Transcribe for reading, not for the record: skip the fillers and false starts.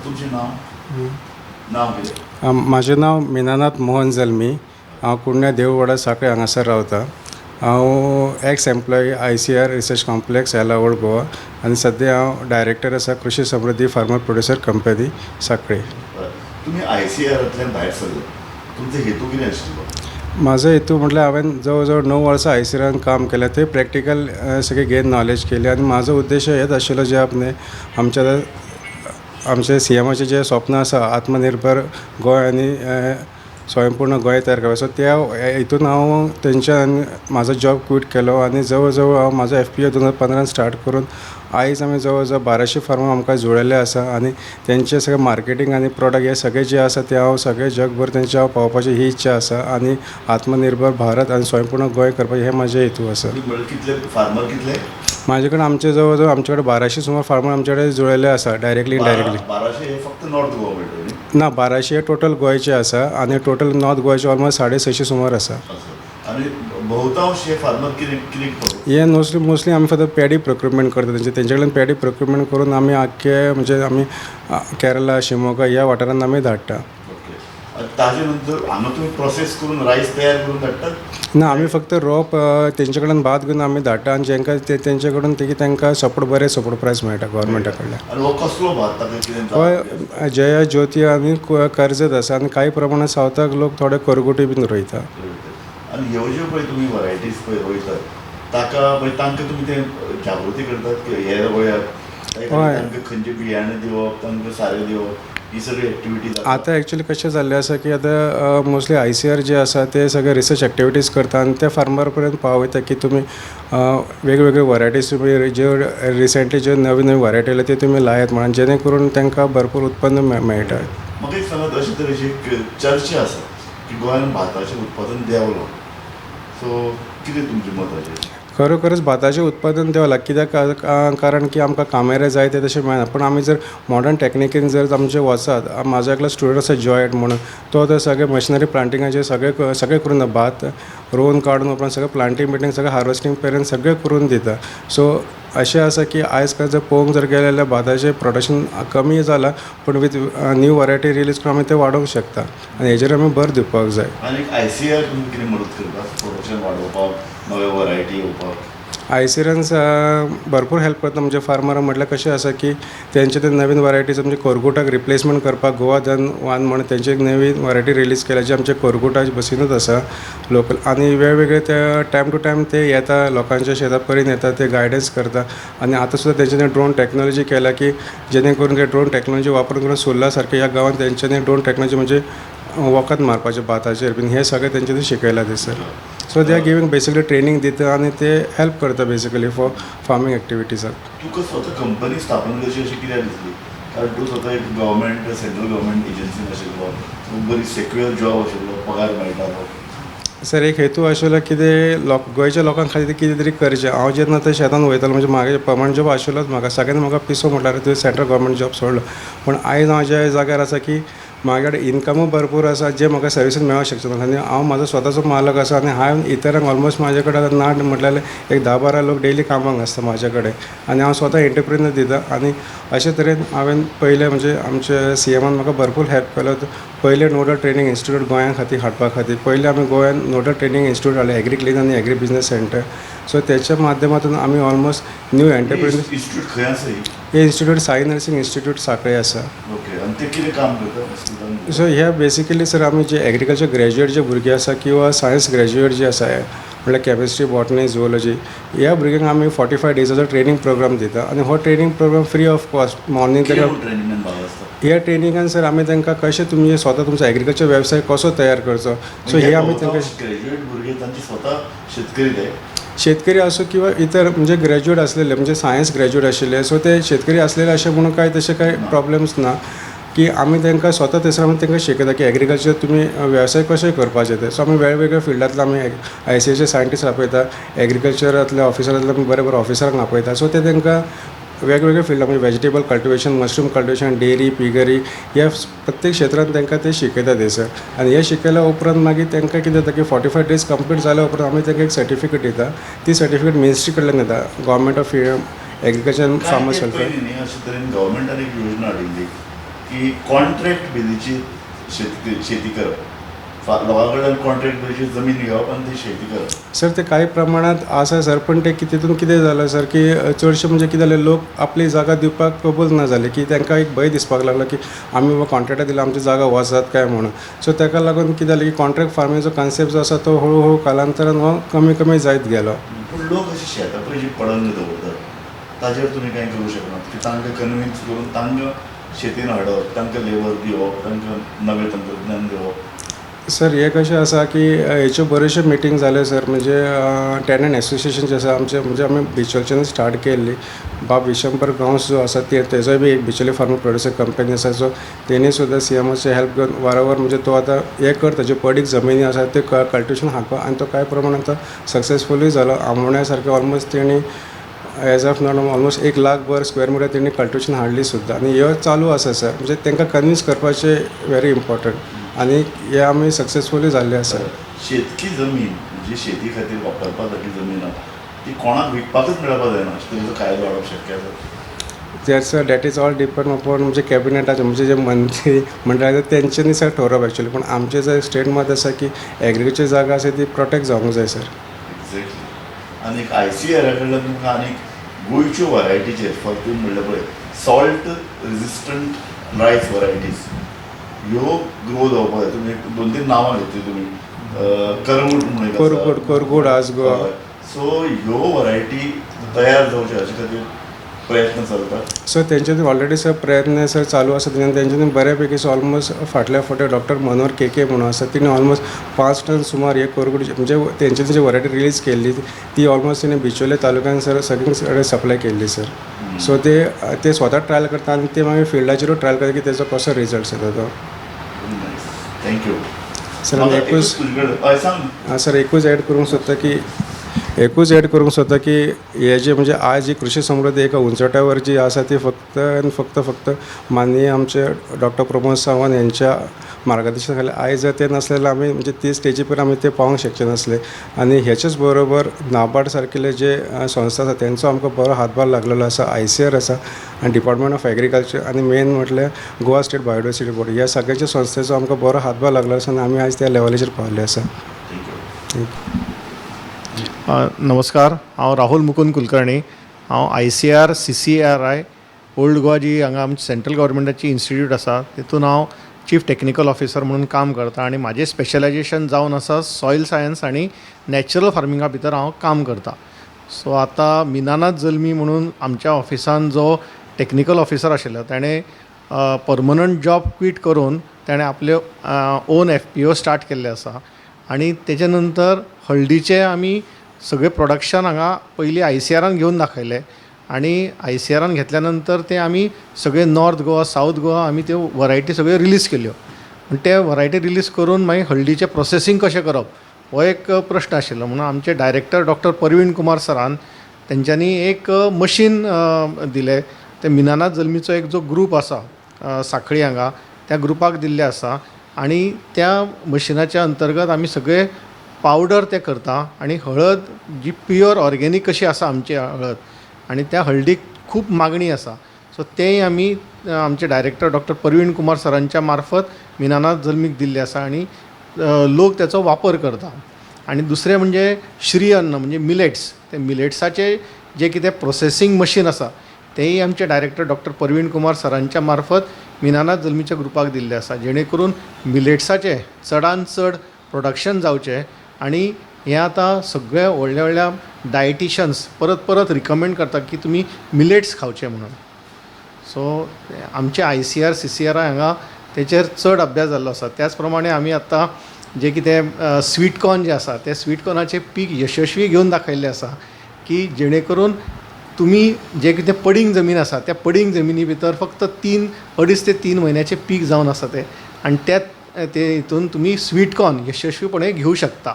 तुमचें नांव नांव कितें? म्हजें नांव मिनानाथ मोहन जल्मी. हांव कुडण्या देववाडा सांखळे हांगासर रावतां. हांव x employee ICR research complex येला ओल्ड गोवा आनी सद्या हांव डायरेक्टर आसा कृषी समृद्धी फार्मर प्रोड्युसर कंपनी सांखळे. तुमी ICRंतल्यान भायर सरले, तुमचो हेतू कितें आशिल्लो? म्हाजो हेतू म्हटल्यार हांवें जवळ जवळ 9 वर्सां ICRान काम केलें. थंय प्रॅक्टिकल सगळें गेन नॉलेज केली आनी म्हाजो उद्देश हेच आशिल्लो जे आपणे आमचे CMाचें जें स्वप्न आसा आत्मनिर्भर गोंय आनी स्वयंपूर्ण गोंय तयार करपाचो, त्या हितून हांव तेंच्यान म्हाजो जॉब क्वीट केलो आनी जवळ जवळ हांव म्हाजो FPO 2015 स्टार्ट करून आयज आमी जवळ जवळ 1200 फार्मां आमकां जुळयल्ले आसा आनी तेंचे सगळें मार्केटींग आनी प्रोडक्ट हे सगळे जे आसा ते हांव सगळे जगभर तेंचे हांव पावोवपाची ही इच्छा आसा आनी आत्मनिर्भर भारत आनी स्वयंपूर्ण गोंय करपाचें हे म्हाजें हेतू आसा. कितले फार्मर कितले? म्हाजे कडेन आमचे जवळ जवळ आमचे कडेन 1200 सुमार फार्मर आमचे कडेन जुळयल्ले आसा डायरेक्टली इनडायरेक्टली. 1200 हे फक्त नॉर्थ गोवा मेळटले? ना, 1200 टोटल गोंयचे आसा आनी टोटल नॉर्थ गोंयचे ऑलमोस्ट 650 सुमार आसा. आनी बहुतांश हे फार्मर कितें करतात? हे मोस्टली आमी फक्त पॅडी प्रोक्युरमेंट करता. तेंचे कडल्यान पॅडी प्रोक्युरमेंट करून आमी आख्खे म्हणजे आमी केरला शिमोगा ह्या वाठारांत आमी धाडटा. ताजे नंतर हांगा तुमी प्रोसेस करून रायस तयार करून धाडटात? ना, आमी फक्त रोप तेंचे कडल्यान भात घेवन आमी धाडटा आनी जेंकां तेंचे कडून तांकां सपोर्ट बरें सपोर्ट प्रायस मेळटा गव्हर्मेंटा कडल्यान. आनी हो कसलो भात ताका कितें? हय, जया ज्योती आनी कर्जत आसा आनी कांय प्रमाणांत सावथाक लोक थोडे करगुटी बीन रोयता. आनी ह्यो ज्यो पळय तुमी वरायटीज पळय रोयतात तांकां तुमी ते जागृती करतात की हे रोयात, तांकां खंयचे बियाणे दिवप, तांकां सारें दिवप, ही सगळी एक्टिविटीज आतां एक्चुअली कशें जाल्लें आसा की आतां मोस्टली ICR जे आसा ते सगळे रिसर्च एक्टिविटीज करता आनी ते फार्मर पर्यंत पावयता की तुमी वेगवेगळे वरायटीज तुमी ज्यो रिसेंटली ज्यो नवी नवी वरायटी आयल्या ते तुमी लायात म्हणून जेणे करून तांकां भरपूर उत्पन्न मेळटा. म्हाका एक सांगात, अशे तरेची एक चर्चा आसा की गोंयान भाताचें उत्पादन देंवलो, सो कितें तुमचें मत हाचेर? खरोखरच भाताचें उत्पादन देंवलां. कित्याक कारण की आमकां कामेरे जाय ते तशें मेळना. पूण आमी जर मॉडर्न टॅक्निकीन जर आमचे वचत, म्हाजो एकलो स्टुडंट आसा जॉयट म्हणून, तो सगळे मशिनरी प्लांटिंगाचे सगळे करून भात रोवन काडून उपरांत सगळें प्लांटींग बिटींग सगळें हार्वेस्टींग पर्यंत सगळें करून दिता. सो अशें आसा की आयज काल जर पळोवंक जर गेलें जाल्यार भाताचें प्रोडक्शन कमी जालां, पूण वीथ न्यू वरायटी रिलीज करून आमी ते वाडोवंक शकता आनी हेजेर आमी भर दिवपाक जाय. आनी ICR तुमी कितें मदत करतात प्रोडक्शन वाडोवपाक, नवे वरायटी येवपाक? ICRान्स भरपूर हेल्प करता. म्हणजे फार्मरांक म्हटल्यार कशें आसा की तेंचे ते नवीन वरायटीज म्हणजे कोरगुटाक रिप्लेसमेंट करपाक गोवा धन वान म्हणून तेंची एक नवीन वरायटी रिलीज केल्या जी आमच्या कोरगुटाच्या बसीनूच आसा लोकल. आनी वेगवेगळे ते टायम टू टायम ते येता लोकांच्या शेता पर्यंत येता, ते गायडन्स करता. आनी आतां सुद्दां तेंच्यांनी ड्रोन टॅक्नॉलॉजी केल्या की जेणे करून ते ड्रोन टॅक्नॉलॉजी वापरून करून सुर्ला सारख्या ह्या गांवांत तेंच्यांनी ड्रोन टॅक्नॉलॉजी म्हणजे वखद मारपाचे भाताचेर बीन हे सगळें तेंच्यांनी शिकयला थंयसर. So they are giving basically training दिता आनी ते हेल्प करता बेसिकली फॉर फार्मींग एक्टिविटीजाक. तुका स्वता कंपनी स्थापन करची अशी कित्याक दिसली? कारण तूं स्वता एक गव्हर्मेंट सेंट्रल गव्हर्मेंट एजन्सीन आशिल्लो, बरी सेक्युअर जॉब आशिल्लो, पगार मेळटालो. सर एक हेतू आशिल्लो कितें गोंयच्या लोकां खातीर कितें तरी करचें. हांव जेन्ना थंय शेतान वयतालो म्हणजे म्हागे पर्मनंट जॉब आशिल्लोच म्हाका सगळ्यांनी म्हाका पिसो म्हटल्यार तुवें सेंट्रल गव्हर्मेंट जॉब सोडलो. पूण आयज हांव ज्या जाग्यार आसा की म्हाजे कडेन इनकमूय भरपूर आसा जे म्हाका सर्विसीन मेळोंक शकचे ना आनी हांव म्हाजो स्वताचो मालक आसा आनी हांवें इतरांक ऑलमोस्ट म्हाजे कडेन आतां ना म्हटल्यार एक 10-12 लोक डेली कामाक आसता म्हाजे कडेन आनी हांव स्वता एंटरप्रिन्यूर दिता. आनी अशे तरेन हांवें पयलें म्हणजे आमचे CMान म्हाका भरपूर हेल्प केलो. पयलें नोडल ट्रेनींग इन्स्टिट्यूट गोंया खातीर हाडपा खातीर पयलीं आमी गोंयान नोडल ट्रेनींग इन्स्टिट्यूट हाडलें, एग्रीक्लीन आनी एग्री बिजनस सेंटर. सो तेच्या माध्यमांतून आमी ऑलमोस्ट न्यू एंटरप्रिन्यूर इन्स्टिट्यूट खंय आसा? हे इन्स्टिट्यूट साई नर्सिंग इन्स्टिट्यूट सांखळे आसा. ओके. आनी ते कितें काम करता? सो ह्या बेसिकली सर आमी जे एग्रीकल्चर ग्रॅज्युएट जे भुरगे आसा किंवा सायन्स ग्रॅज्युएट जे आसा म्हळ्यार केमिस्ट्री, बॉटनी, झुओलॉजी ह्या भुरग्यांक आमी 45 डेजाचो ट्रेनींग प्रोग्राम दिता आनी हो training program free of cost. Morning ह्या ट्रेनिंगान सर आमी तांकां कशें तुमी स्वता तुमचो एग्रीकल्चर वेवसाय कसो तयार करचो, सो हे आमी तांकां ग्रॅज्युएट भुरगे तांचे स्वता शेतकरी ते शेतकरी असो किंवा इतर म्हणजे ग्रॅज्युएट असलेले म्हणजे सायन्स ग्रॅज्युएट आशिल्ले, सो ते शेतकरी असलेले अशें म्हणून कांय तशें कांय प्रॉब्लेम्स ना की आमी तांकां स्वता थंयसर आमी तांकां शिकयता की एग्रीकल्चर तुमी वेवसाय कशें करपाचे ते. सो आमी वेगवेगळ्या फिल्डांतले आमी ICAचे सायंटिस्ट आपयता, एग्रीकल्चरांतल्या ऑफिसरांतले आमी बरे बरे ऑफिसरांक आपयता. सो ते तांकां वेगवेगळ्या फिल्डां म्हणजे vegetable cultivation, mushroom cultivation, dairy, piggery ह्या प्रत्येक क्षेत्रांत तांकां ते शिकयता थंयसर. आनी हे शिकयल्या उपरांत मागीर तांकां कितें जाता की 45 डेज कंप्लीट जाल्या उपरांत आमी तांकां एक सर्टिफिकेट दिता. ती सर्टिफिकेट मिनिस्ट्री कडल्यान येता, government of agriculture farmers welfare. अशे तरेन गव्हर्मेंटान एक योजना हाडिल्ली की कॉन्ट्रॅक्ट बेजीची शेती करप, लोकां कडल्यान कॉन्ट्रॅक्ट बेजीची जमीन घेवप आनी ती शेती करप. सर ते काही प्रमाणात आसा सर, पण ते तितून कितें जालें सर की चडशे म्हणजे कितें जालें, लोक आपली जागा दिवपाक कबूल ना जाले, की तांकां एक भंय दिसपाक लागलो की आमी बाबा कॉन्ट्रॅक्टाक दिला आमची जागा वचत काय म्हणून. सो ताका लागून कितें जालें की कॉन्ट्रॅक्ट फार्मिंगचो कॉन्सेप्ट जो आसा तो हळू हळू कालांतरान हो कमी कमी जायत गेलो. पूण लोक अशी शेतां पयलीं पडंग दवरतात, ताजेर तुमी कांय करूं शकनात की तांकां कन्विन्स करून तांकां शेतीन हाडप, तांकां लेबर दिवप, तांकां नवें तंत्रज्ञान दिवप. सर हे कशें आसा की हेच्यो बऱ्योचश्यो मिटींग जाल्यो सर, म्हणजे टॅनंट एसोसिएशन जे आसा आमचे, म्हणजे आमी बिचोलच्यान स्टार्ट केल्ली. बाब विशंबर गांवस जो आसा तेजोय बी एक बिचोली फार्मर प्रोड्युसर कंपनी आसा, सो तेणी सुद्दां CMOचे हेल्प घेवन वारंवार म्हणजे तो आतां हे करता, ज्यो पडीक जमिनी आसा ते कल्टिवेशन हाडपा, आनी तो कांय प्रमाणांत सक्सेसफुलूय जालो. आमोण्या सारके ऑलमोस्ट तेणी एज ऑफ नॉट ऑलमोस्ट 1,00,000 स्क्वेअर मिटर तेणी कल्टिवेशन हाडली सुद्दां, आनी ह्यो चालू आसा सर. म्हणजे तांकां कन्विन्स करपाचें व्हेरी इम्पॉर्टंट, आनी हे आमी सक्सेसफुली जाल्ले आसा. शेतकी जमीन जी शेती खातीर वापरपा सारकी जमीन आसा ती कोणाक विकपाकूच मेळपा जायना, तेजो कायदो हाडप शक्य आसा. That is all depend upon म्हणजे कॅबिनेटाचे, म्हणजे जे मंत्री मंडळाचे तेंच्यांनी सर ठरवप एक्चुअली. पण आमचे जे स्टेट मत आसा की एग्रीकल्चर जागा आसा ती प्रोटेक्ट जावंक जाय सर. एक्झॅक्टली. आनी ICAR कडल्यान तुमकां आनी गोंयच्यो वरायटीचेर फक्त तुम्ही म्हणलें पळय सॉल्ट रेजिस्टंट रायस वरायटीज ह्यो ग्रो जावपाक जाय. तुमी 2-3 नांवां घेतली तुमी, करगूट म्हणून कोरगूड आसगो. सो ह्यो वरायटी तयार जावच्यो हाचे खातीर प्रयत्न चलतात. सो तेंच्यांनी ऑलरेडी सर प्रयत्न सर चालू आसा. तेंच्यांनी बऱ्यापैकी सो ऑलमोस्ट फाटल्या फावटी डॉक्टर मनोहर KK म्हणून आसा, तिणें ऑलमोस्ट 5 टन सुमार हे कोरगूड म्हणजे तेंच्यांनी जी वरायटी रिलीज केल्ली ती ऑलमोस्ट तिणें बिचोले तालुक्यान सर सगळीं सप्लाय केल्ली सर. सो ते स्वता ट्रायल करता आनी ते मागीर फिल्डाचेरूय ट्रायल करता की तेजो कसो रिजल्ट येता तो. थँक्यू सर आनी एकूच एड करूंक सोदता की हे जे म्हणजे आज जी कृषी समृद्धी एका उंचवट्यावर जी आसा ती फक्त आनी फक्त माननीय आमचे डॉक्टर प्रमोद सावंत यांच्या मार्गदर्शना खाली आयज जर ते नासलेले आमी म्हणजे ती स्टेजीर आमी ते पावंक शकचे नासले. आनी हेच्याच बरोबर नाबार्ड सारकेले जे संस्था आसा तेंचो आमकां बरो हातभार लागलेलो आसा. ICAR आसा आनी डिपार्टमेंट ऑफ एग्रीकल्चर आनी मेन म्हटल्यार गोवा स्टेट बायोडायवर्सिटी बोर्ड, ह्या सगळ्याच्या संस्थेचो आमकां बरो हातभार लागलो आसा आनी आमी आयज त्या लेवलाचेर पावले आसा. नमस्कार, हांव राहुल मुकुंद कुलकर्णी. हांव ICAR CCRI ओल्ड गोवा जी हांगा आमची सेंट्रल गव्हर्मेंटाची इन्स्टिट्यूट आसा तितून हांव चीफ टेक्निकल ऑफिसर म्हणून काम करता आनी म्हाजें स्पेशलायजेशन जावन आसा सॉयल सायन्स आनी नॅचरल फार्मिंगा भितर हांव काम करता. सो आतां मिनानाथ जल्मी म्हणून आमच्या ऑफिसान जो टेक्निकल ऑफिसर आशिल्लो ताणें परमनंट जॉब क्वीट करून ताणें आपले ओन FPO स्टार्ट केल्ले आसा. आनी तेजे नंतर हळदीचे आमी सगळे प्रोडक्शन हांगा पयलीं ICARान घेवन दाखयले आनी ICARान घेतल्या नंतर ते आमी सगळे नॉर्थ गोवा सावथ गोवा आमी त्यो वरायटी सगळ्यो रिलीज केल्यो. आनी ते वरायटी रिलीज करून मागीर हळदीचें प्रोसेसींग कशें करप हो एक प्रश्न आशिल्लो. म्हणून आमचे डायरेक्टर डॉक्टर परवीण कुमार सरान तेंच्यांनी एक मशीन दिलें. ते मिनानाथ जल्मीचो एक जो ग्रूप आसा सांखळी हांगा त्या ग्रुपाक दिल्ले आसा आनी त्या मशिनाच्या अंतर्गत आमी सगळे पावडर ते करता आनी हळद जी प्युअर ऑर्गेनीक कशी आसा आमची हळद आनी त्या हळदीक खूब मागणी आसा. सो तेंय आमी आमचे डायरेक्टर डॉक्टर परवीण कुमार सरांच्या मार्फत मिनानाथ जल्मीक दिल्ले आसा आनी लोक त्याचो वापर करता. आनी दुसरें म्हणजे श्री अन्न म्हणजे मिलेट्स, ते मिलेट्साचे जे कितें प्रोसेसींग मशीन आसा तेंय आमचे डायरेक्टर डॉक्टर परवीण कुमार सरांच्या मार्फत मिनानाथ जल्मीच्या ग्रुपाक दिल्ले आसा, जेणे करून मिलेट्साचे चडांत चड प्रोडक्शन जावचें. आनी हें आतां सगळे व्हडल्या डायटिशन्स परत रिकमेंड करता की तुमी मिलेट्स खावचे म्हणून. सो आमचे ICAR CCRI हांगा तेचेर चड अभ्यास जाल्लो आसा. त्याच प्रमाणे आमी आतां जे कितें स्वीट कॉर्न जे आसा ते स्वीट कॉर्नाचे पीक यशस्वी घेवन दाखयल्ले आसा की जेणे करून तुमी जे कितें पडींग जमीन आसा त्या पडींग जमिनी भितर फक्त 2.5 ते 3 म्हयन्याचे पीक जावन आसा ते, आनी ते हितून तुमी स्वीट कॉर्न यशस्वीपणे घेवं शकता.